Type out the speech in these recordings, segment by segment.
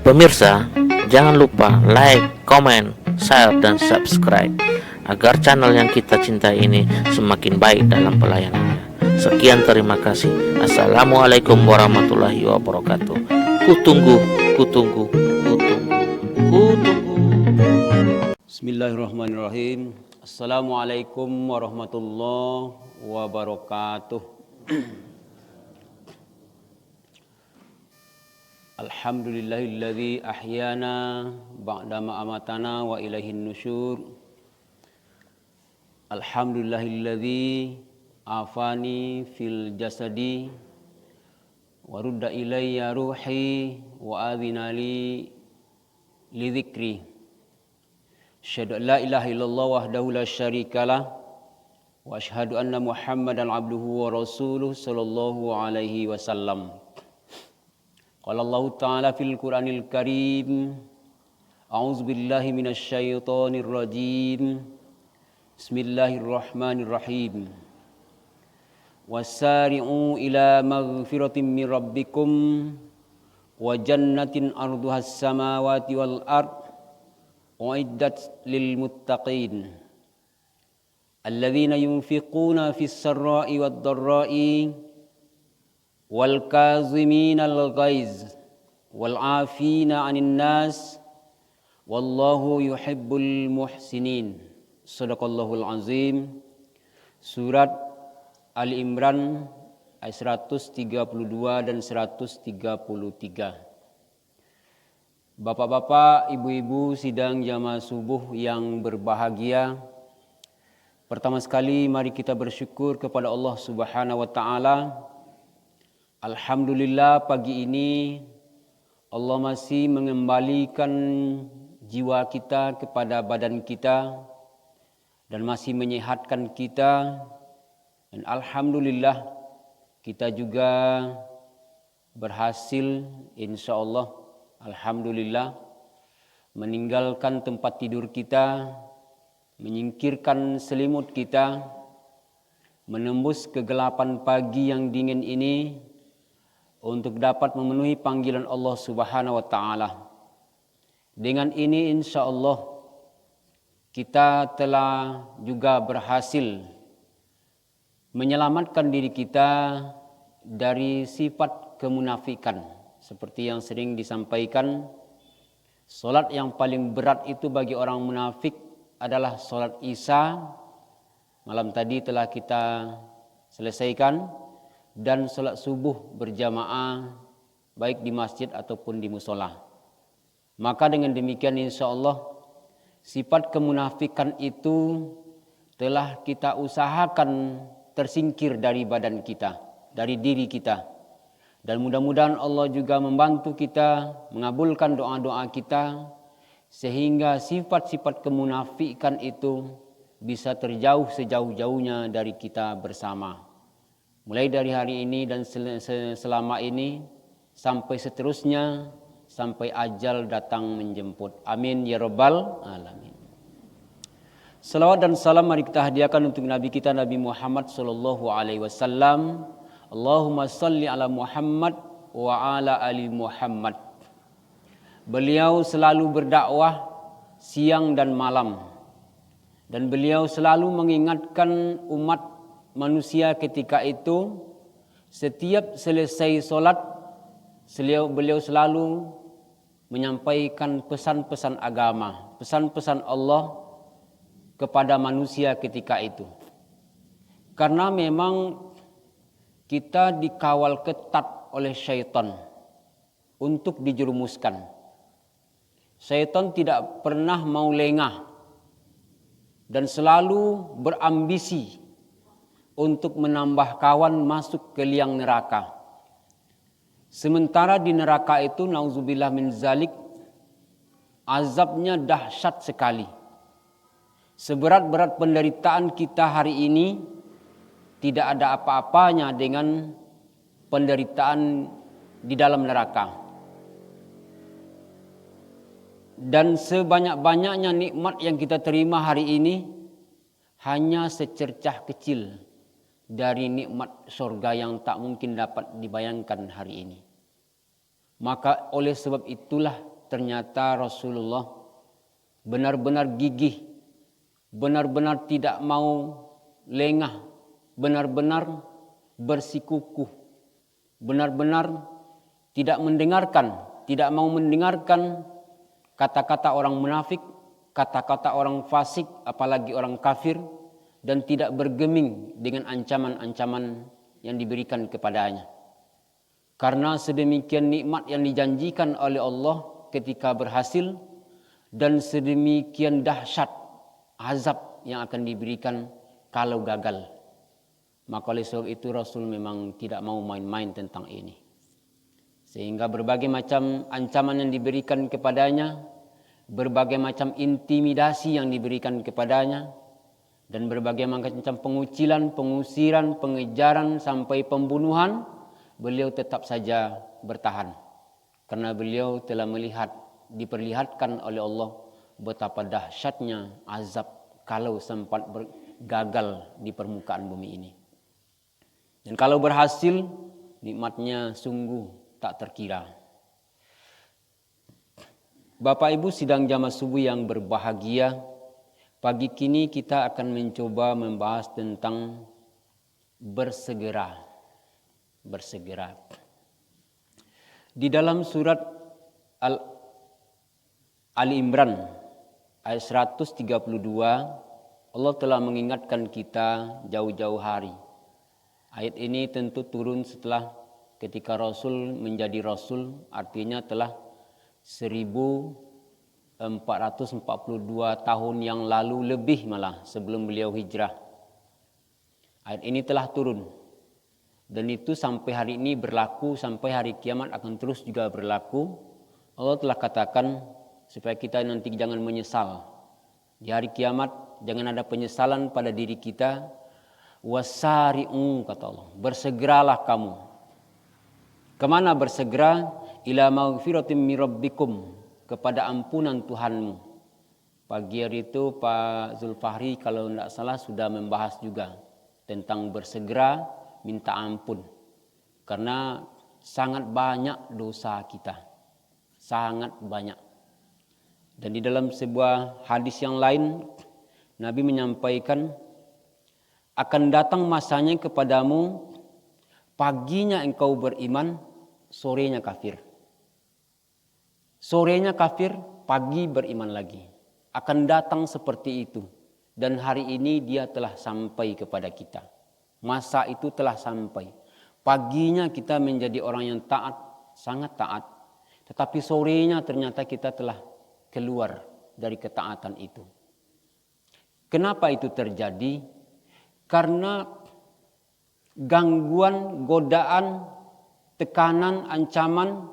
Pemirsa, jangan lupa like, comment, share, dan subscribe agar channel yang kita cintai ini semakin baik dalam pelayanannya. Sekian, terima kasih. Assalamualaikum warahmatullahi wabarakatuh. Kutunggu. Bismillahirrahmanirrahim. Assalamualaikum warahmatullahi wabarakatuh. Alhamdulillahilladzi ahyana ba'dama amatana wa ilaihin nusyur. Alhamdulillahilladzi afani fil jasadi wa rudda ilayya ruhi wa adhina li dzikri. Asyhadu an la ilaha illallah wahdahu la syarikalah wa asyhadu anna Muhammadan abduhu wa rasuluh sallallahu alaihi wasallam. Qala Allah Ta'ala fil Qur'anil Karim, a'udzu billahi minasy syaithanir rajim. Bismillahirrahmanirrahim. Wasari'u ila maghfiratin min rabbikum wa jannatin arduhas samawati wal ard uiddat lil muttaqin alladzina yunfiquna fis sarra'i wad dharra'i wal kaziminal ghaiz wal 'afina 'anil nas wallahu yuhibbul muhsinin. Shadaqallahul azim. Surat Ali Imran ayat 132 dan 133. Bapak-bapak, ibu-ibu sidang jamaah subuh yang berbahagia, pertama sekali mari kita bersyukur kepada Allah Subhanahu wa taala. Alhamdulillah, pagi ini Allah masih mengembalikan jiwa kita kepada badan kita dan masih menyehatkan kita. Dan alhamdulillah kita juga berhasil insyaallah, alhamdulillah, meninggalkan tempat tidur kita, menyingkirkan selimut kita, menembus kegelapan pagi yang dingin ini untuk dapat memenuhi panggilan Allah Subhanahu wa taala. Dengan ini insyaallah kita telah juga berhasil menyelamatkan diri kita dari sifat kemunafikan. Seperti yang sering disampaikan, salat yang paling berat itu bagi orang munafik adalah salat Isya. Malam tadi telah kita selesaikan. Dan salat subuh berjamaah baik di masjid ataupun di musola. Maka dengan demikian insyaallah sifat kemunafikan itu telah kita usahakan tersingkir dari badan kita, dari diri kita. Dan mudah-mudahan Allah juga membantu kita, mengabulkan doa-doa kita, sehingga sifat-sifat kemunafikan itu bisa terjauh sejauh-jauhnya dari kita bersama. Mulai dari hari ini dan selama ini sampai seterusnya, sampai ajal datang menjemput. Amin ya rabbal alamin. Salawat dan salam mari kita hadiahkan untuk Nabi kita Nabi Muhammad sallallahu alaihi wasallam. Allahumma salli ala Muhammad wa ala ali Muhammad. Beliau selalu berdakwah siang dan malam. Dan beliau selalu mengingatkan umat manusia ketika itu, setiap selesai solat, beliau selalu menyampaikan pesan-pesan agama, pesan-pesan Allah kepada manusia ketika itu. Karena memang kita dikawal ketat oleh syaitan untuk dijerumuskan. Syaitan tidak pernah mau lengah dan selalu berambisi untuk menambah kawan masuk ke liang neraka. Sementara di neraka itu, nauzubillah min zalik, azabnya dahsyat sekali. Seberat-berat penderitaan kita hari ini, tidak ada apa-apanya dengan penderitaan di dalam neraka. Dan sebanyak-banyaknya nikmat yang kita terima hari ini, hanya secercah kecil dari nikmat surga yang tak mungkin dapat dibayangkan hari ini. Maka oleh sebab itulah ternyata Rasulullah benar-benar gigih, benar-benar tidak mau lengah, benar-benar bersikukuh, benar-benar tidak mau mendengarkan kata-kata orang munafik, kata-kata orang fasik, apalagi orang kafir, dan tidak bergeming dengan ancaman-ancaman yang diberikan kepadanya. Karena sedemikian nikmat yang dijanjikan oleh Allah ketika berhasil, dan sedemikian dahsyat azab yang akan diberikan kalau gagal. Maka oleh sebab itu Rasul memang tidak mau main-main tentang ini. Sehingga berbagai macam ancaman yang diberikan kepadanya, berbagai macam intimidasi yang diberikan kepadanya, dan berbagai macam pengucilan, pengusiran, pengejaran sampai pembunuhan, beliau tetap saja bertahan. Karena beliau telah diperlihatkan oleh Allah betapa dahsyatnya azab kalau sempat gagal di permukaan bumi ini. Dan kalau berhasil, nikmatnya sungguh tak terkira. Bapak Ibu sidang jamaah subuh yang berbahagia, pagi kini kita akan mencoba membahas tentang bersegera. Bersegera. Di dalam surat Ali Imran ayat 132, Allah telah mengingatkan kita jauh-jauh hari. Ayat ini tentu turun setelah ketika Rasul menjadi Rasul, artinya telah 1442 tahun yang lalu lebih malah sebelum beliau hijrah. Ayat ini telah turun. Dan itu sampai hari ini berlaku, sampai hari kiamat akan terus juga berlaku. Allah telah katakan supaya kita nanti jangan menyesal. Di hari kiamat jangan ada penyesalan pada diri kita. Wasari'u kata Allah, bersegeralah kamu. Kemana bersegera? Ila maghfiratin min rabbikum, kepada ampunan Tuhanmu. Pagi hari itu Pak Zulfahri kalau tidak salah sudah membahas juga tentang bersegera minta ampun. Karena sangat banyak dosa kita. Sangat banyak. Dan di dalam sebuah hadis yang lain, Nabi menyampaikan, akan datang masanya kepadamu, paginya engkau beriman, sorenya kafir. Sorenya kafir, pagi beriman lagi. Akan datang seperti itu. Dan hari ini dia telah sampai kepada kita. Masa itu telah sampai. Paginya kita menjadi orang yang taat, sangat taat. Tetapi sorenya ternyata kita telah keluar dari ketaatan itu. Kenapa itu terjadi? Karena gangguan, godaan, tekanan, ancaman,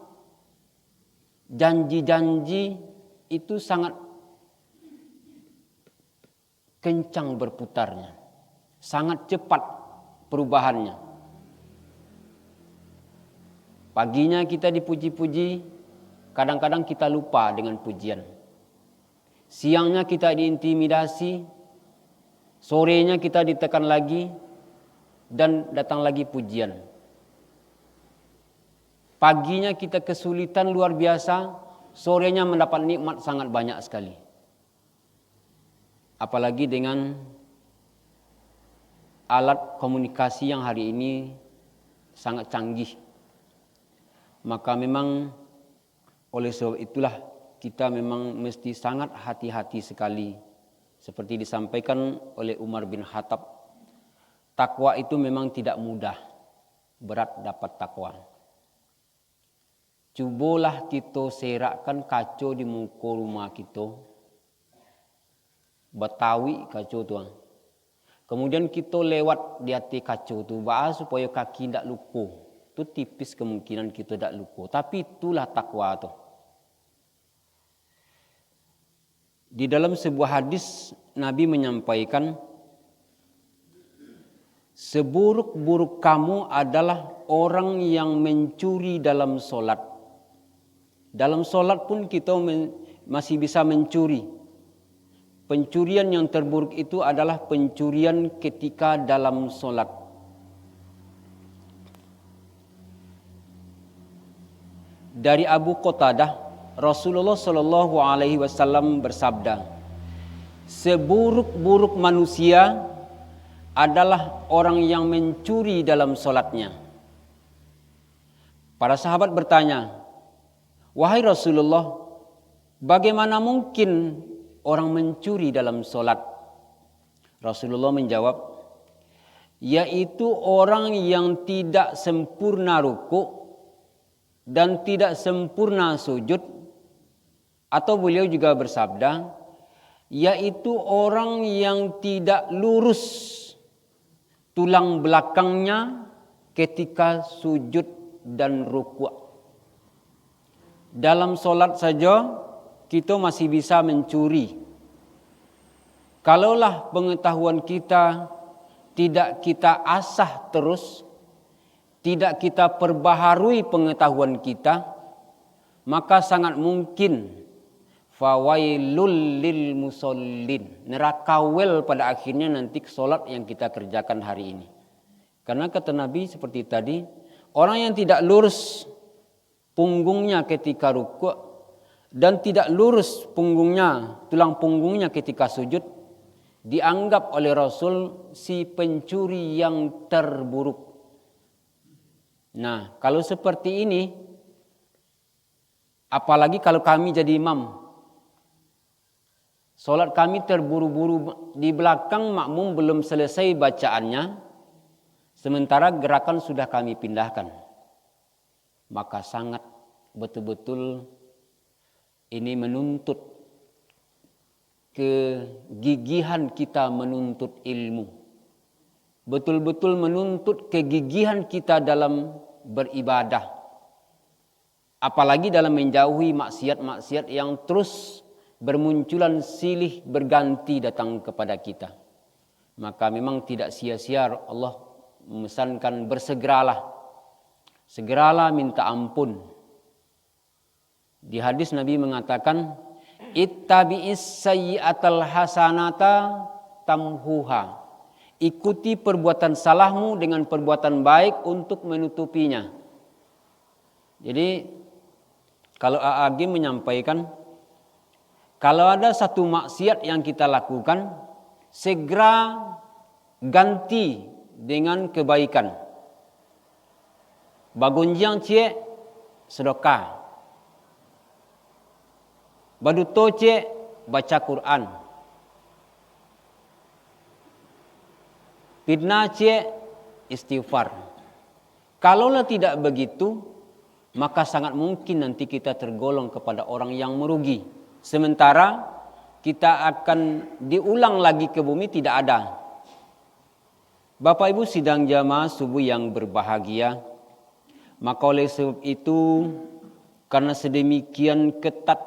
janji-janji itu sangat kencang berputarnya. Sangat cepat perubahannya. Paginya kita dipuji-puji, kadang-kadang kita lupa dengan pujian. Siangnya kita diintimidasi, sorenya kita ditekan lagi, dan datang lagi pujian. Paginya kita kesulitan luar biasa, sorenya mendapat nikmat sangat banyak sekali. Apalagi dengan alat komunikasi yang hari ini sangat canggih. Maka memang oleh sebab itulah kita memang mesti sangat hati-hati sekali. Seperti disampaikan oleh Umar bin Khattab, takwa itu memang tidak mudah, berat dapat takwa. Cubalah kita serakkan kacau di muka rumah kita, Betawi kacau tuan. Kemudian kita lewat di hati kacau tu, bahas supaya kaki tidak luka. Itu tipis kemungkinan kita tidak luka. Tapi itulah takwa tu. Di dalam sebuah hadis Nabi menyampaikan, seburuk-buruk kamu adalah orang yang mencuri dalam solat. Dalam solat pun kita masih bisa mencuri. Pencurian yang terburuk itu adalah pencurian ketika dalam solat. Dari Abu Qatadah Rasulullah Shallallahu Alaihi Wasallam bersabda, seburuk-buruk manusia adalah orang yang mencuri dalam solatnya. Para sahabat bertanya, wahai Rasulullah, bagaimana mungkin orang mencuri dalam solat? Rasulullah menjawab, yaitu orang yang tidak sempurna ruku dan tidak sempurna sujud. Atau beliau juga bersabda, yaitu orang yang tidak lurus tulang belakangnya ketika sujud dan ruku'. Dalam solat saja kita masih bisa mencuri. Kalaulah pengetahuan kita tidak kita asah terus, tidak kita perbaharui pengetahuan kita, maka sangat mungkin fawailul lil musallin, neraka wel pada akhirnya nanti solat yang kita kerjakan hari ini. Karena kata Nabi seperti tadi, orang yang tidak lurus punggungnya ketika rukuk dan tidak lurus tulang punggungnya ketika sujud, dianggap oleh Rasul si pencuri yang terburuk. Nah, kalau seperti ini, apalagi kalau kami jadi imam, solat kami terburu-buru, di belakang makmum belum selesai bacaannya, sementara gerakan sudah kami pindahkan. Maka sangat betul-betul ini menuntut kegigihan kita menuntut ilmu. Betul-betul menuntut kegigihan kita dalam beribadah. Apalagi dalam menjauhi maksiat-maksiat yang terus bermunculan silih berganti datang kepada kita. Maka memang tidak sia-sia Allah memesankan bersegeralah. Segeralah minta ampun. Di hadis Nabi mengatakan, ittabi'is sayyi'atal hasanata tamhuha. Ikuti perbuatan salahmu dengan perbuatan baik untuk menutupinya. Jadi kalau AAG menyampaikan, kalau ada satu maksiat yang kita lakukan, segera ganti dengan kebaikan. Bagunjiang cie sedekah. Baduto cie baca Quran. Fitnah cie istighfar. Kalaulah tidak begitu, maka sangat mungkin nanti kita tergolong kepada orang yang merugi. Sementara kita akan diulang lagi ke bumi tidak ada. Bapak Ibu sidang jamaah subuh yang berbahagia, maka oleh sebab itu, karena sedemikian ketat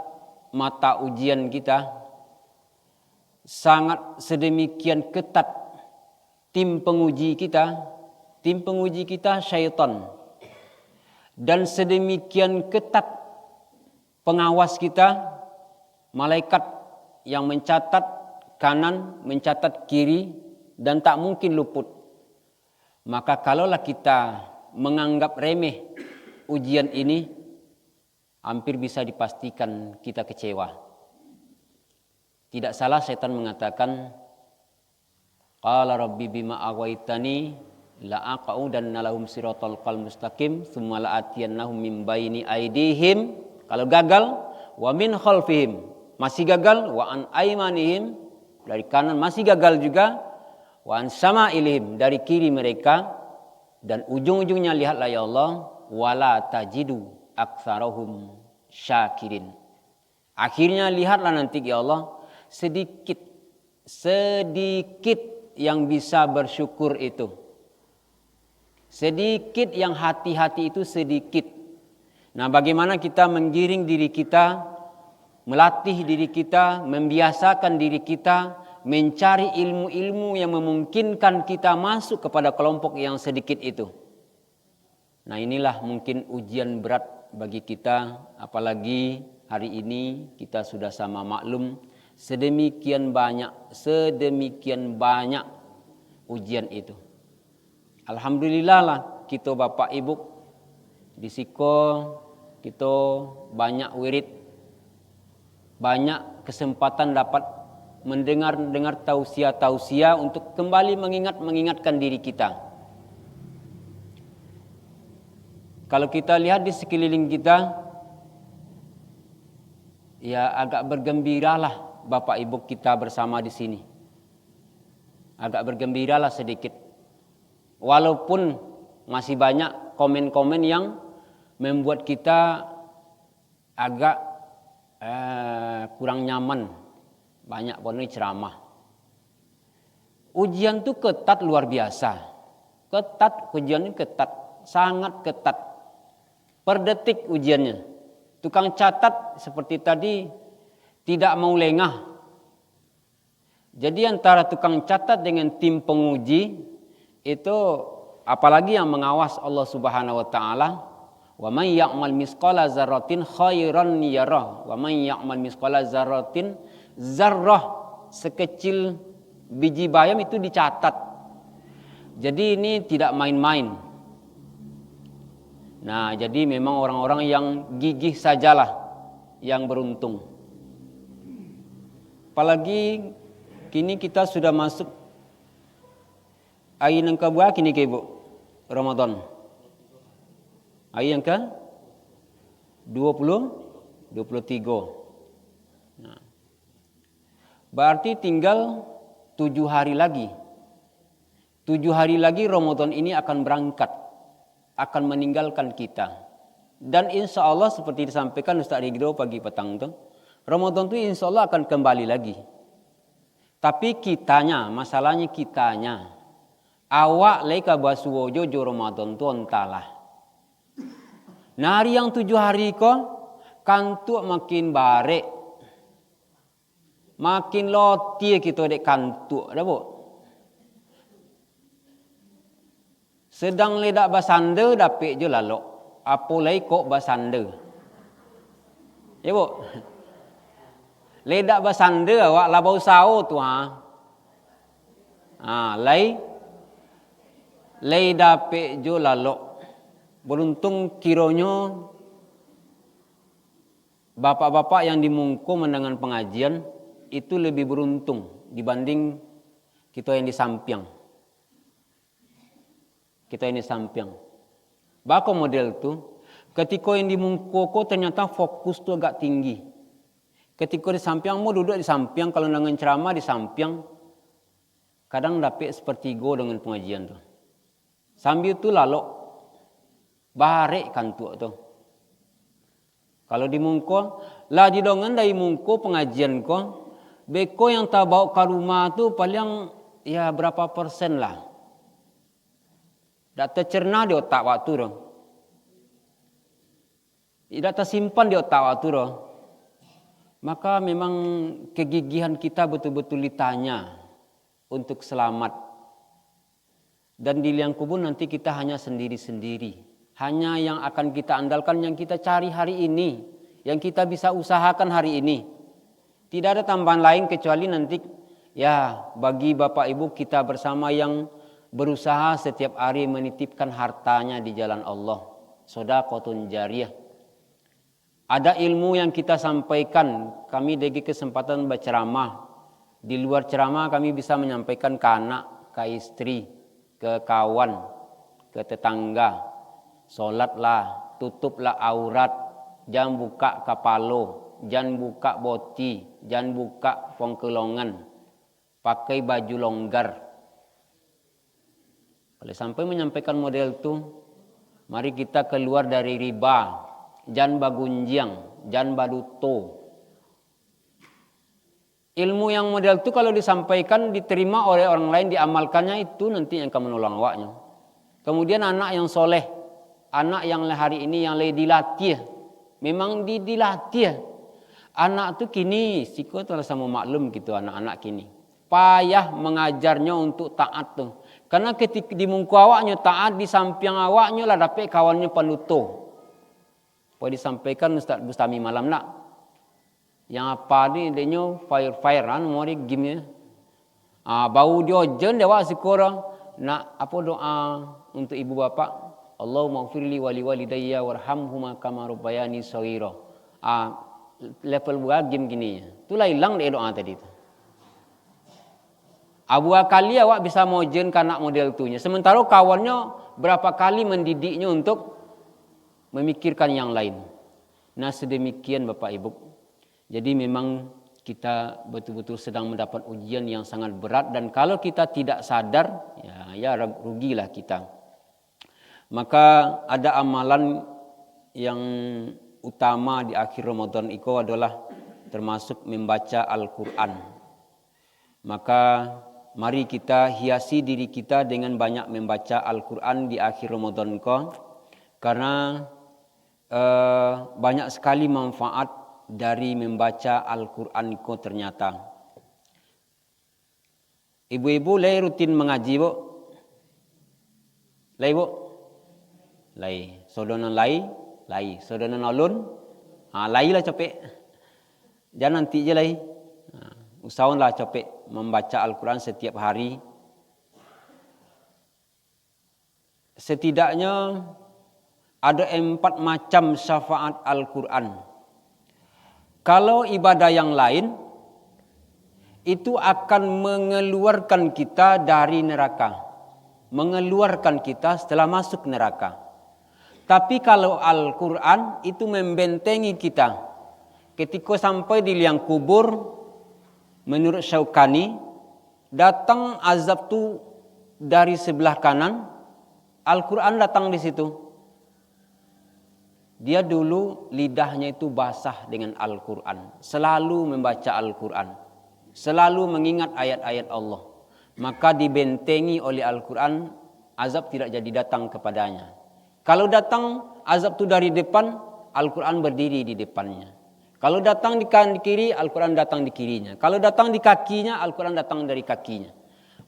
mata ujian kita, sangat sedemikian ketat tim penguji kita syaitan, dan sedemikian ketat pengawas kita, malaikat yang mencatat kanan, mencatat kiri, dan tak mungkin luput. Maka kalaulah kita menganggap remeh ujian ini, hampir bisa dipastikan kita kecewa. Tidak salah setan mengatakan, qala rabbi bima aghwaytani la aqudanna lahum siratal mustaqim tsumma la atiyannahum min baini aydihim. Kalau gagal, wa min khalfihim, masih gagal, wa an aymanihim, dari kanan masih gagal juga, wa an sama'ilihim, dari kiri mereka, dan ujung-ujungnya lihatlah ya Allah, wala tajidu aktsarahum syakirin. Akhirnya lihatlah nanti ya Allah, sedikit yang bisa bersyukur itu. Sedikit yang hati-hati itu sedikit. Nah, bagaimana kita menggiring diri kita, melatih diri kita, membiasakan diri kita, mencari ilmu-ilmu yang memungkinkan kita masuk kepada kelompok yang sedikit itu. Nah, inilah mungkin ujian berat bagi kita, apalagi hari ini kita sudah sama maklum sedemikian banyak ujian itu. Alhamdulillah lah kita Bapak Ibu di Siko, kita banyak wirid banyak kesempatan dapat mendengar tausiah-tausiah untuk kembali mengingatkan diri kita. Kalau kita lihat di sekeliling kita, ya agak bergembiralah Bapak Ibu kita bersama di sini. Agak bergembiralah sedikit. Walaupun masih banyak komen-komen yang membuat kita agak kurang nyaman. Banyak pun ini ceramah. Ujian itu ketat luar biasa. Ketat, ujian ini ketat. Sangat ketat. Per detik ujiannya. Tukang catat seperti tadi tidak mau lengah. Jadi antara tukang catat dengan tim penguji itu, apalagi yang mengawas Allah Subhanahu wa taala, wa may ya'mal misqala dzarratin khairan yarah wa may ya'mal misqala dzarratin zarrah, sekecil biji bayam itu dicatat. Jadi ini tidak main-main. Nah, jadi memang orang-orang yang gigih sajalah yang beruntung. Apalagi kini kita sudah masuk hari yang keberapa kini ke Ibu? Ramadan. Hari yang ke 23. Nah, berarti tinggal 7 hari lagi. 7 hari lagi Ramadan ini akan berangkat, akan meninggalkan kita. Dan insya Allah seperti disampaikan Ustaz Ridho pagi petang itu, Ramadan itu insya Allah akan kembali lagi. Tapi kitanya, masalahnya kitanya, awak leka basuwojo jo Ramadan itu entahlah. Nah, hari yang 7 hari kok kantuk makin barek, makin loti kita dek kantuk, ada bu. Sedang ledak basanda dapik je lalok, apa lagi kok basanda. Ya bu. Ledak basanda awak labau sao tu ha. Lay dapik jo lalok. Beruntung kiranya bapak-bapak yang dimungkum mendengar pengajian itu lebih beruntung dibanding kita yang di sampiang. Kita ini sampiang. Bako model tu, ketika yang dimungkoko ternyata fokus tu agak tinggi. Ketika di sampiang mau duduk di sampiang, kalau dengan ceramah di sampiang, kadang dapat sepertigo dengan pengajian tu. Sambil tu lalok, barek kantuk tu. Kalau di mungko, lah di dongan dari mungko pengajian ko, beko yang tak bawa ke rumah tu paling ya berapa persen lah. Tak tercerna di otak waktu tu. Tidak tersimpan di otak waktu tu. Maka memang kegigihan kita betul-betul ditanya untuk selamat. Dan di liang kubur nanti kita hanya sendiri-sendiri. Hanya yang akan kita andalkan, yang kita cari hari ini. Yang kita bisa usahakan hari ini. Tidak ada tambahan lain kecuali nanti ya bagi Bapak Ibu kita bersama yang berusaha setiap hari menitipkan hartanya di jalan Allah. Shadaqatun jariyah. Ada ilmu yang kita sampaikan, kami diberi kesempatan berceramah. Di luar ceramah kami bisa menyampaikan ke anak, ke istri, ke kawan, ke tetangga. Solatlah, tutuplah aurat, jangan buka kapalo, jangan buka boti, jangan buka pongkelongan, pakai baju longgar. Kalau sampai menyampaikan model itu, mari kita keluar dari riba, jangan bagunjiang, jangan baduto. Ilmu yang model itu kalau disampaikan, diterima oleh orang lain, diamalkannya itu nanti yang akan menolong awaknya. Kemudian anak yang soleh, anak yang hari ini yang lagi dilatih, memang dilatih. Anak tu kini, siko tu sama maklum gitu anak-anak kini. Payah mengajarnya untuk taat tu. Karena ketika di muka awaknya taat, di samping awaknya lah dapat kawannya penutup. Boleh disampaikan Ustaz Bustami malam nak. Yang apa ni dia fire kan mau di game. Bau dia jen dewa sikora nak apa doa untuk ibu bapa. Allahumma ighfirli wa liwalidayya warhamhuma kama rabbayani shaghira. level game gini. Itulah hilang di doa tadi itu. Abua kali awak bisa mojen kanak model tunya. Sementara kawannya berapa kali mendidiknya untuk memikirkan yang lain. Nah sedemikian Bapak Ibu. Jadi memang kita betul-betul sedang mendapat ujian yang sangat berat. Dan kalau kita tidak sadar, ya rugilah kita. Maka ada amalan yang utama di akhir Ramadan itu adalah termasuk membaca Al-Quran. Maka mari kita hiasi diri kita dengan banyak membaca Al-Quran di akhir Ramadan itu. Karena banyak sekali manfaat dari membaca Al-Quran itu ternyata. Ibu-ibu lay rutin mengaji bu? Lay bu? Lay. Saudara lay? Lay. Saudara alun? Lay lah capek. Jangan nanti je lay. Usahakanlah capek membaca Al-Quran setiap hari. Setidaknya ada 4 macam syafaat Al-Quran. Kalau ibadah yang lain, itu akan mengeluarkan kita dari neraka. Mengeluarkan kita setelah masuk neraka. Tapi kalau Al-Quran itu membentengi kita. Ketika sampai di liang kubur, menurut Syaukani, datang azab itu dari sebelah kanan, Al-Quran datang di situ. Dia dulu lidahnya itu basah dengan Al-Quran. Selalu membaca Al-Quran. Selalu mengingat ayat-ayat Allah. Maka dibentengi oleh Al-Quran, azab tidak jadi datang kepadanya. Kalau datang azab itu dari depan, Al-Quran berdiri di depannya. Kalau datang di kiri, Al-Quran datang di kirinya. Kalau datang di kakinya, Al-Quran datang dari kakinya.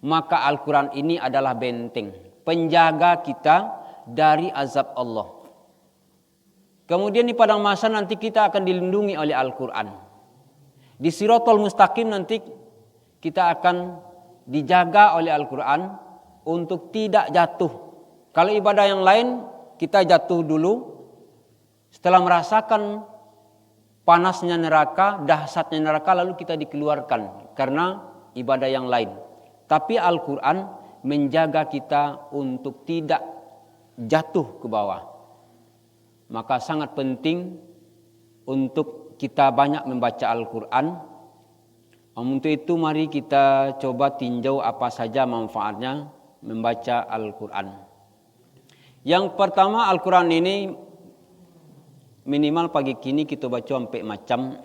Maka Al-Quran ini adalah benteng, penjaga kita dari azab Allah. Kemudian di padang mahsyar nanti kita akan dilindungi oleh Al-Quran. Di Siratal Mustaqim nanti kita akan dijaga oleh Al-Quran untuk tidak jatuh. Kalau ibadah yang lain kita jatuh dulu, setelah merasakan panasnya neraka, dahsyatnya neraka, lalu kita dikeluarkan karena ibadah yang lain. Tapi Al-Quran menjaga kita untuk tidak jatuh ke bawah. Maka sangat penting untuk kita banyak membaca Al-Quran. Untuk itu mari kita coba tinjau apa saja manfaatnya membaca Al-Quran. Yang pertama, Al-Quran ini minimal pagi kini kita baca sampai macam.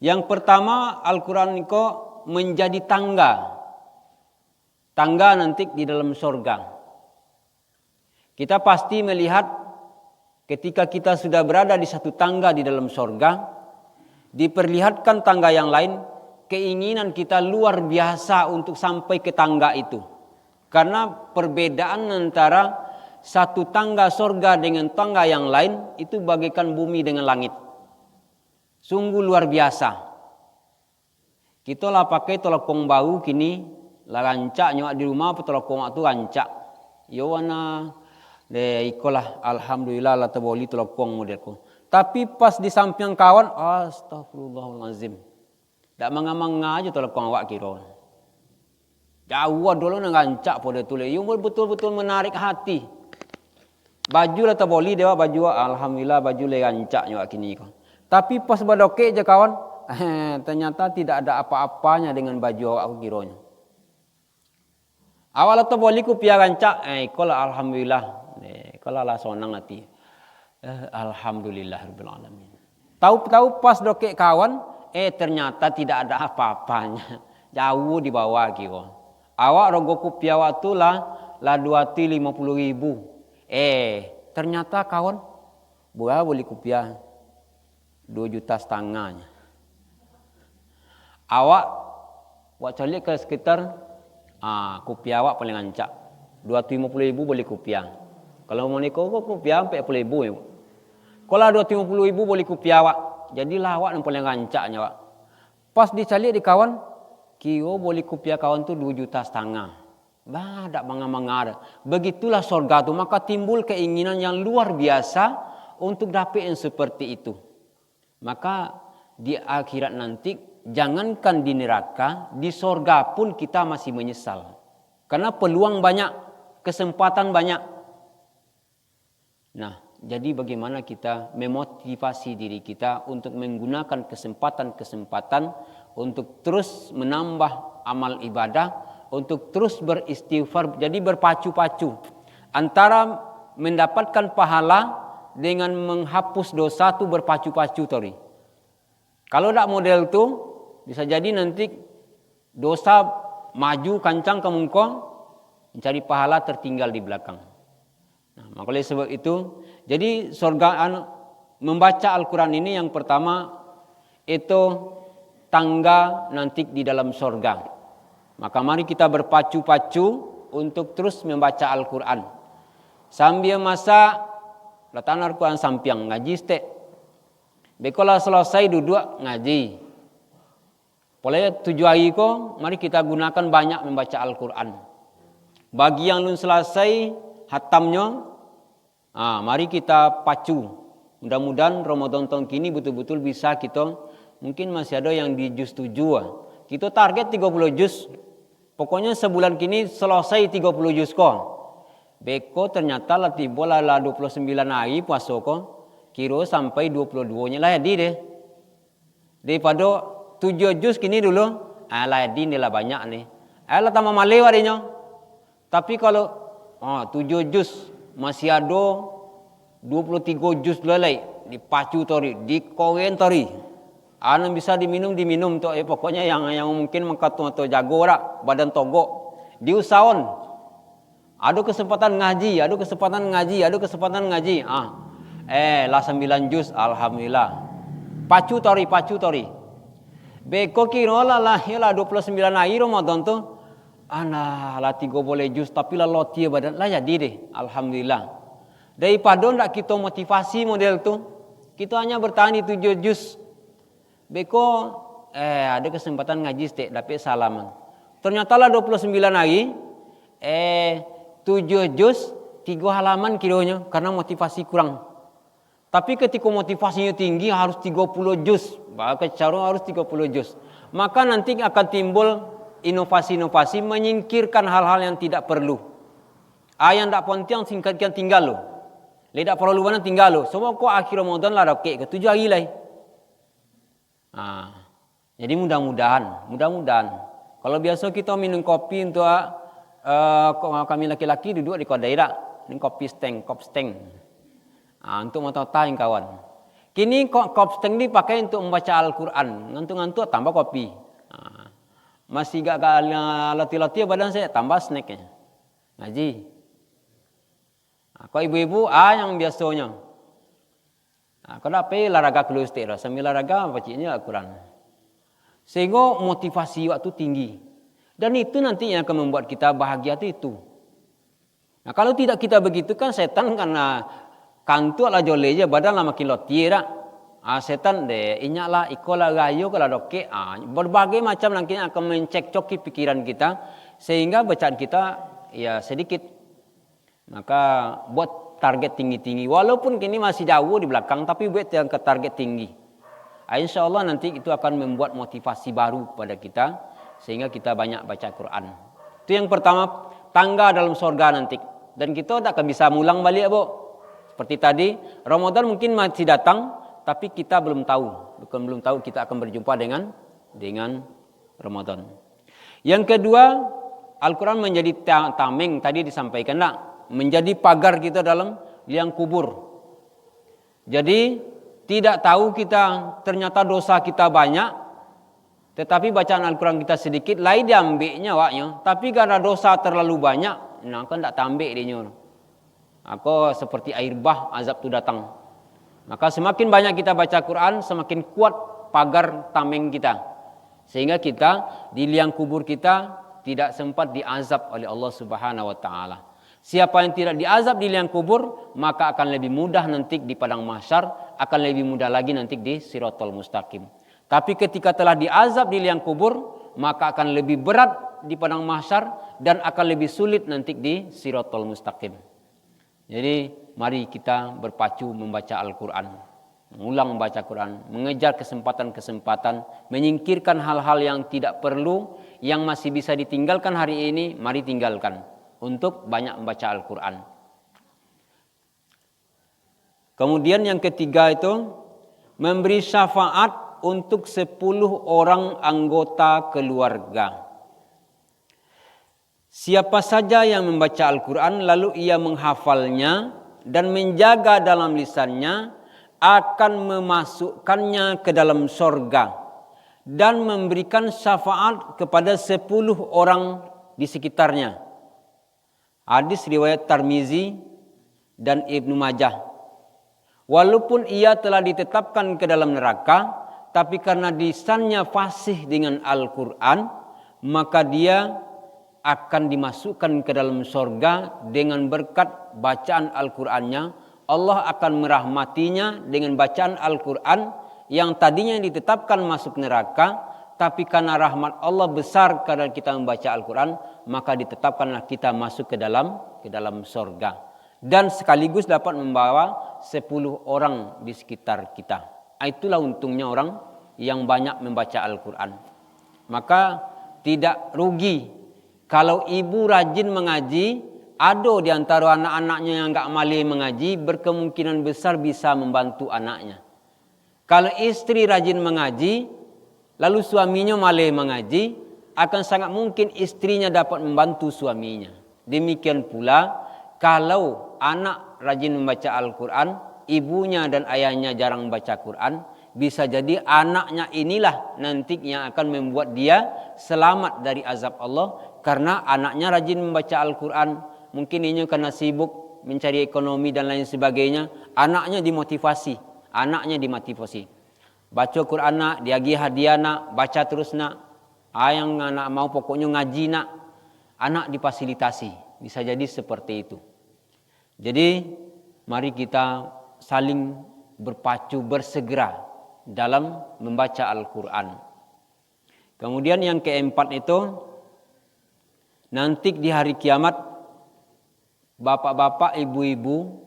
Yang pertama, Al-Quran itu menjadi tangga. Tangga nanti di dalam surga. Kita pasti melihat ketika kita sudah berada di satu tangga di dalam surga, diperlihatkan tangga yang lain, keinginan kita luar biasa untuk sampai ke tangga itu. Karena perbedaan antara satu tangga surga dengan tangga yang lain itu bagaikan bumi dengan langit. Sungguh luar biasa. Kita lah pakai telekong bau kini lah rancak nyawa di rumah telekong itu rancak. Ya wana ikolah alhamdulillah lah terboli telekong modelku. Tapi pas di samping kawan, astagfirullahalazim. Tak manga-manga aja telekong awak kira. Jauh dulu nak rancak pada tulis. Yang betul-betul menarik hati. Baju lah terboli dewa baju alhamdulillah baju le rancak nyawa kini kau. Tapi pas badoke je kawan, ternyata tidak ada apa-apanya dengan baju awak aku kiranya. Awal terboli ku pia rancak, kalau alhamdulillah, kalau lah sonang hati. Alhamdulillah rabbil alamin. Tahu pas doke kawan, ternyata tidak ada apa-apanya. Jauh di bawah kira. Awak rogoku pia waktu lah 250.000. Ternyata kawan, buah boleh kupiah 2,5 juta. Awak cari ke sekitar, kupiah awak paling ancak 250.000 boleh kupiah. Kalau mau nikah kupiah 40.000. Kalau 250.000 boleh kupiah awak, jadilah awak yang paling ancaknya awak. Pas dicari di kawan, kio boleh kupiah kawan tu 2,5 juta. Tak manga-manga. Begitulah surga itu. Maka timbul keinginan yang luar biasa untuk dapat yang seperti itu. Maka di akhirat nanti, jangankan di neraka, di sorga pun kita masih menyesal. Karena peluang banyak, kesempatan banyak. Nah, jadi bagaimana kita memotivasi diri kita untuk menggunakan kesempatan-kesempatan untuk terus menambah amal ibadah, untuk terus beristighfar, jadi berpacu-pacu antara mendapatkan pahala dengan menghapus dosa tu berpacu-pacu tori. Kalau tidak model tu bisa jadi nanti dosa maju kancang ke muka, mencari pahala tertinggal di belakang. Nah, maka oleh sebab itu, jadi membaca Al-Quran ini yang pertama itu tangga nanti di dalam sorga. Maka mari kita berpacu-pacu untuk terus membaca Al-Quran. Sambil masa latan Al-Quran sampiang ngaji stek. Bekola selesai duduk ngaji. Boleh 7 hari ko, mari kita gunakan banyak membaca Al-Quran. Bagi yang belum selesai hatamnya, mari kita pacu. Mudah-mudahan Ramadan tahun kini betul-betul bisa kita, mungkin masih ada yang di juz 7. Kita target 30 juz. Pokoknya sebulan kini selesai 30 juz ko. Beko ternyata lah tiba lah 29 hari puasa ko. Kira sampai 22-nya lah jadi deh. Daripada 7 juz kini dulu, lah jadi ni lah banyak nih. Lah tambah malih wadinya. Tapi kalau 7 juz masih ada 23 juz lelai dipacu tori, dikowen tori. Anu bisa diminum tu, pokoknya yang mungkin mengkatu jago rak badan togok diusahawan. Ada kesempatan ngaji, ada kesempatan ngaji. Lah 9 juz alhamdulillah. Pacu tori. Beko kira lah 29 hari Ramadan tu. Lah 3 boleh juz tapi lah lotia badan lah jadi deh alhamdulillah. Daripada ndak kita motivasi model tu, kita hanya bertahan di 7 juz. Beko ada kesempatan ngaji stek dapat salaman. Ternyata lah 29 hari 7 juz 3 halaman kiranya karena motivasi kurang. Tapi ketika motivasinya tinggi harus 30 juz, bahkan cara harus 30 juz. Maka nanti akan timbul inovasi-inovasi menyingkirkan hal-hal yang tidak perlu. Yang tidak penting singkatkan tinggal lo. Tidak perlu mana tinggal lo. Semua kok akhir Ramadan lah rakek ke 7 hari lah. Jadi mudah-mudahan. Kalau biasa kita minum kopi untuk kami laki-laki duduk di kedai dak, ini kopi kop steng. Untuk mata-mata yang kawan. Kini kop steng dipakai untuk membaca Al-Quran. Ngantuk-ngantuk tambah kopi. Masih gak latih-latih badan saya tambah snacknya. Ngaji. Kau ibu-ibu yang biasanya. Kalau apa olahraga keluar stek lah, sambil olahraga bacanya Al-Quran. Sehingga motivasi waktu tinggi. Dan itu nantinya akan membuat kita bahagia itu. Nah kalau tidak kita begitu kan setan karena kantuk lah jole je badan lah makin lotih dah. Setan deh inyaklah ikola gayo kalau doke. Berbagai macam nantinya akan mencekcoki pikiran kita sehingga bacaan kita ya sedikit. Maka buat target tinggi-tinggi. Walaupun kini masih jauh di belakang, tapi buat yang ke target tinggi. Insya Allah nanti itu akan membuat motivasi baru kepada kita, sehingga kita banyak baca Quran. Itu yang pertama, tangga dalam sorga nanti. Dan kita tak akan bisa mulang balik, Bu. Seperti tadi, Ramadan mungkin masih datang, tapi kita belum tahu. Belum tahu kita akan berjumpa dengan Ramadan. Yang kedua, Al-Quran menjadi tameng, tadi disampaikan tak? Menjadi pagar kita dalam liang kubur. Jadi tidak tahu kita ternyata dosa kita banyak, tetapi bacaan Al-Quran kita sedikit, lain diambilnya waknya. Tapi karena dosa terlalu banyak, kan tak tambik dia. Aku seperti air bah azab tu datang. Maka semakin banyak kita baca Quran, semakin kuat pagar tameng kita. Sehingga kita di liang kubur kita tidak sempat diazab oleh Allah Subhanahu wa taala. Siapa yang tidak diazab di liang kubur, maka akan lebih mudah nanti di padang mahsyar, akan lebih mudah lagi nanti di Siratal Mustaqim. Tapi ketika telah diazab di liang kubur, maka akan lebih berat di padang mahsyar dan akan lebih sulit nanti di Siratal Mustaqim. Jadi mari kita berpacu membaca Al-Quran. mengulang membaca Quran, mengejar kesempatan-kesempatan, menyingkirkan hal-hal yang tidak perlu, yang masih bisa ditinggalkan hari ini, mari tinggalkan untuk banyak membaca Al-Quran. Kemudian yang ketiga itu memberi syafaat untuk 10 orang anggota keluarga. Siapa saja yang membaca Al-Quran lalu ia menghafalnya dan menjaga dalam lisannya, akan memasukkannya ke dalam sorga dan memberikan syafaat kepada 10 orang di sekitarnya. Hadis riwayat Tirmizi dan Ibnu Majah. Walaupun ia telah ditetapkan ke dalam neraka, tapi karena lisannya fasih dengan Al-Quran, maka dia akan dimasukkan ke dalam sorga dengan berkat bacaan Al-Qurannya. Allah akan merahmatinya dengan bacaan Al-Quran yang tadinya ditetapkan masuk neraka, tapi karena rahmat Allah besar karena kita membaca Al-Quran, maka ditetapkanlah kita masuk ke dalam sorga. Dan sekaligus dapat membawa 10 orang di sekitar kita. Itulah untungnya orang yang banyak membaca Al-Quran. Maka tidak rugi kalau ibu rajin mengaji, ada di antara anak-anaknya yang enggak malih mengaji, berkemungkinan besar bisa membantu anaknya. Kalau istri rajin mengaji, lalu suaminya malih mengaji, akan sangat mungkin istrinya dapat membantu suaminya. Demikian pula kalau anak rajin membaca Al-Quran, ibunya dan ayahnya jarang membaca Quran, bisa jadi anaknya inilah nantinya akan membuat dia selamat dari azab Allah, karena anaknya rajin membaca Al-Quran. Mungkin ini karena sibuk mencari ekonomi dan lain sebagainya, anaknya dimotivasi. Baca Quran nak, diagi hadiah nak, baca terus nak. Yang anak mau pokoknya ngaji nak, anak difasilitasi. Bisa jadi seperti itu. Jadi mari kita saling berpacu, bersegera dalam membaca Al-Quran. Kemudian yang keempat itu, nanti di hari kiamat, bapak-bapak, ibu-ibu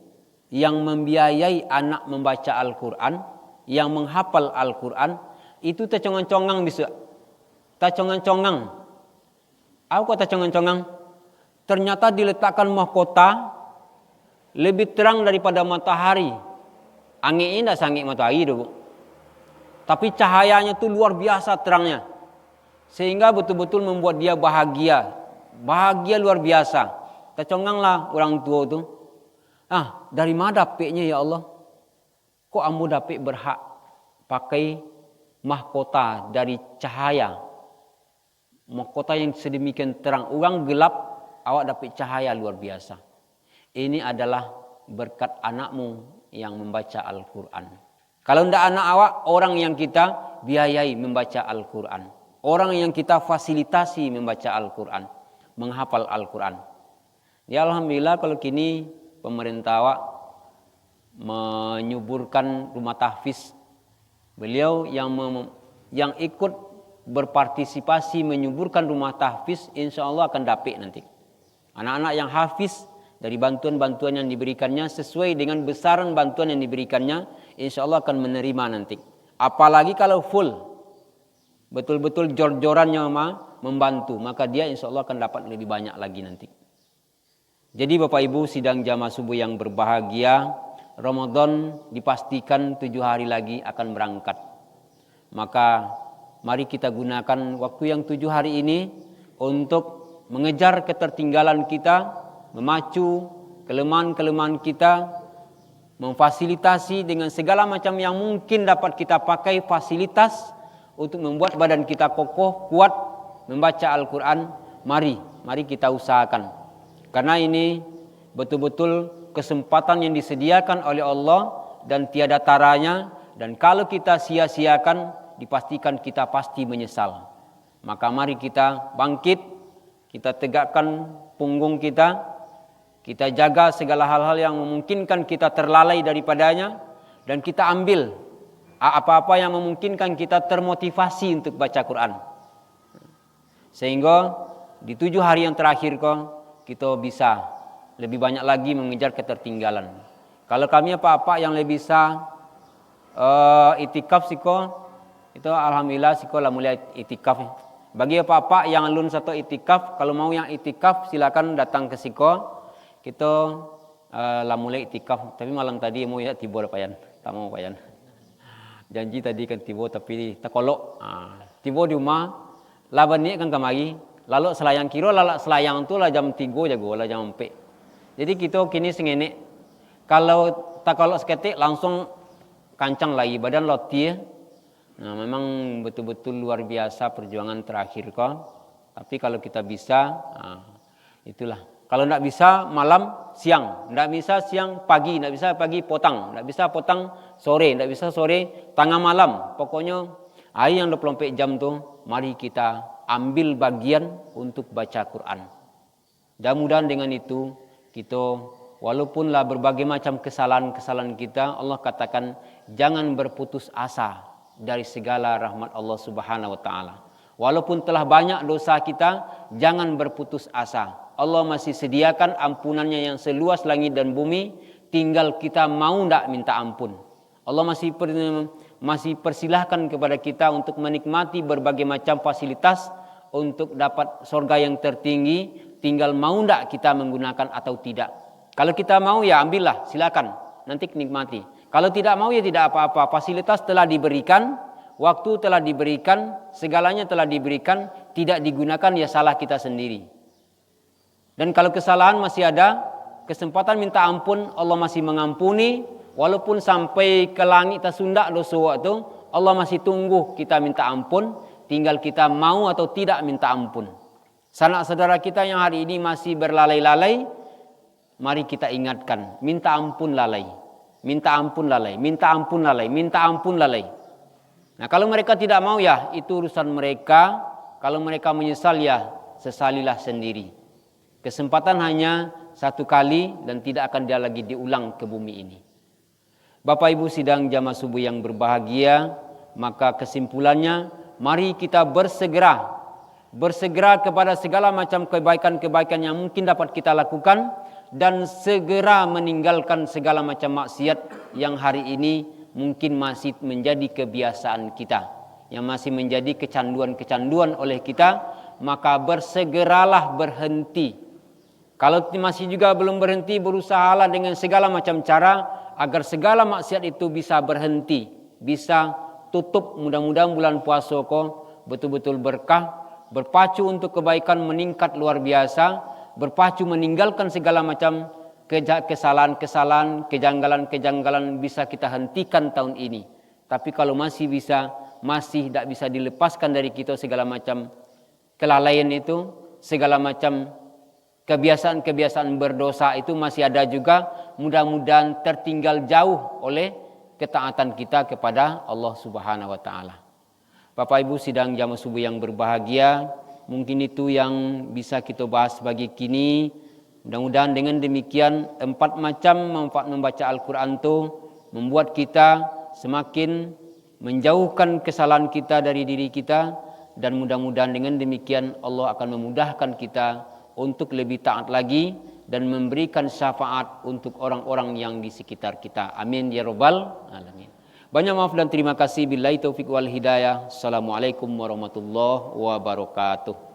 yang membiayai anak membaca Al-Quran, yang menghafal Al-Quran, itu tercongang-congang bisa. Tercongang-congang. Apa kata congang-congang? Ternyata diletakkan mahkota lebih terang daripada matahari. Anginnya tidak sangit matahari itu, tapi cahayanya itu luar biasa terangnya, sehingga betul-betul membuat dia bahagia luar biasa. Terconganglah orang tua itu. Dari mana dapatnya ya Allah? Kok ambo dapat berhak pakai mahkota dari cahaya? Mahkota yang sedemikian terang, orang gelap, awak dapat cahaya luar biasa. Ini adalah berkat anakmu yang membaca Al-Quran. Kalau tidak anak awak, orang yang kita biayai membaca Al-Quran, orang yang kita fasilitasi membaca Al-Quran, menghafal Al-Quran. Ya alhamdulillah kalau kini pemerintah awak menyuburkan rumah tahfiz. Beliau yang ikut berpartisipasi menyuburkan rumah tahfiz, insya Allah akan dapat nanti. Anak-anak yang hafiz dari bantuan-bantuan yang diberikannya, sesuai dengan besaran bantuan yang diberikannya, insya Allah akan menerima nanti. Apalagi kalau full, betul-betul jor-jorannya membantu, maka dia insya Allah akan dapat lebih banyak lagi nanti. Jadi Bapak Ibu sidang jamaah subuh yang berbahagia, Ramadan dipastikan 7 hari lagi akan berangkat. Maka mari kita gunakan waktu yang 7 hari ini untuk mengejar ketertinggalan kita, memacu kelemahan-kelemahan kita, memfasilitasi dengan segala macam yang mungkin dapat kita pakai fasilitas untuk membuat badan kita kokoh, kuat, membaca Al-Quran. Mari kita usahakan. Karena ini betul-betul kesempatan yang disediakan oleh Allah dan tiada taranya. Dan kalau kita sia-siakan, dipastikan kita pasti menyesal. Maka mari kita bangkit, kita tegakkan punggung kita jaga segala hal-hal yang memungkinkan kita terlalai daripadanya, dan kita ambil apa-apa yang memungkinkan kita termotivasi untuk baca Quran. Sehingga di 7 hari yang terakhir kita bisa lebih banyak lagi mengejar ketertinggalan. Kalau kami apa-apa yang lebih bisa itikaf siko itu alhamdulillah siko lah mulai itikaf. Bagi apa-apa yang alun satu itikaf, kalau mau yang itikaf silakan datang ke siko. Kita lah mulai itikaf. Tapi malam tadi mau ya tiba payan, tak mau payan. Janji tadi kan tiba tapi tak kolok. Tiba di rumah, laban ni kan kemari. Lalu selayang kiro, lalu selayang tu lah jam 3 jago lah jam 4. Jadi kita kini sengene. Kalau tak kolok seketik langsung kancang lagi badan loti. Nah, memang betul-betul luar biasa perjuangan terakhir kau. Tapi kalau kita bisa, itulah. Kalau tidak bisa malam siang, tidak bisa siang pagi, tidak bisa pagi potang, tidak bisa potang sore, tidak bisa sore tengah malam. Pokoknya hari yang 24 jam tu, mari kita ambil bagian untuk baca Quran. Mudah-mudahan dengan itu kita walaupunlah berbagai macam kesalahan-kesalahan kita, Allah katakan jangan berputus asa dari segala rahmat Allah Subhanahu wa taala. Walaupun telah banyak dosa kita, jangan berputus asa. Allah masih sediakan ampunannya yang seluas langit dan bumi, tinggal kita mau tidak minta ampun. Allah masih persilahkan kepada kita untuk menikmati berbagai macam fasilitas untuk dapat surga yang tertinggi, tinggal mau tidak kita menggunakan atau tidak. Kalau kita mau ya ambillah, silakan, nanti nikmati. Kalau tidak mau ya tidak apa-apa, fasilitas telah diberikan, waktu telah diberikan, segalanya telah diberikan, tidak digunakan ya salah kita sendiri. Dan kalau kesalahan masih ada, kesempatan minta ampun, Allah masih mengampuni, walaupun sampai ke langit tersundak dosa itu, Allah masih tunggu kita minta ampun, tinggal kita mau atau tidak minta ampun. Sanak saudara kita yang hari ini masih berlalai-lalai, mari kita ingatkan, minta ampun lalai. Minta ampun lalai, minta ampun lalai, minta ampun lalai. Nah, kalau mereka tidak mau ya itu urusan mereka. Kalau mereka menyesal ya sesalilah sendiri. Kesempatan hanya satu kali dan tidak akan dia lagi diulang ke bumi ini. Bapak Ibu sidang jamaah subuh yang berbahagia, maka kesimpulannya mari kita bersegera kepada segala macam kebaikan-kebaikan yang mungkin dapat kita lakukan dan segera meninggalkan segala macam maksiat yang hari ini mungkin masih menjadi kebiasaan kita, yang masih menjadi kecanduan-kecanduan oleh kita, maka bersegeralah berhenti. Kalau masih juga belum berhenti, berusahalah dengan segala macam cara agar segala maksiat itu bisa berhenti, bisa tutup. Mudah-mudahan bulan puasa kau betul-betul berkah, berpacu untuk kebaikan meningkat luar biasa, berpacu meninggalkan segala macam kesalahan-kesalahan, kejanggalan-kejanggalan bisa kita hentikan tahun ini. Tapi kalau masih tidak bisa dilepaskan dari kita segala macam kelalaian itu, segala macam kebiasaan-kebiasaan berdosa itu masih ada juga, mudah-mudahan tertinggal jauh oleh ketaatan kita kepada Allah Subhanahu wa taala. Bapak Ibu sidang jamaah subuh yang berbahagia, mungkin itu yang bisa kita bahas bagi kini. Mudah-mudahan dengan demikian 4 macam manfaat membaca Al-Quran itu membuat kita semakin menjauhkan kesalahan kita dari diri kita, dan mudah-mudahan dengan demikian Allah akan memudahkan kita untuk lebih taat lagi dan memberikan syafaat untuk orang-orang yang di sekitar kita. Amin ya rabbal alamin. Banyak maaf dan terima kasih. Billahi taufiq wal hidayah. Assalamualaikum warahmatullahi wabarakatuh.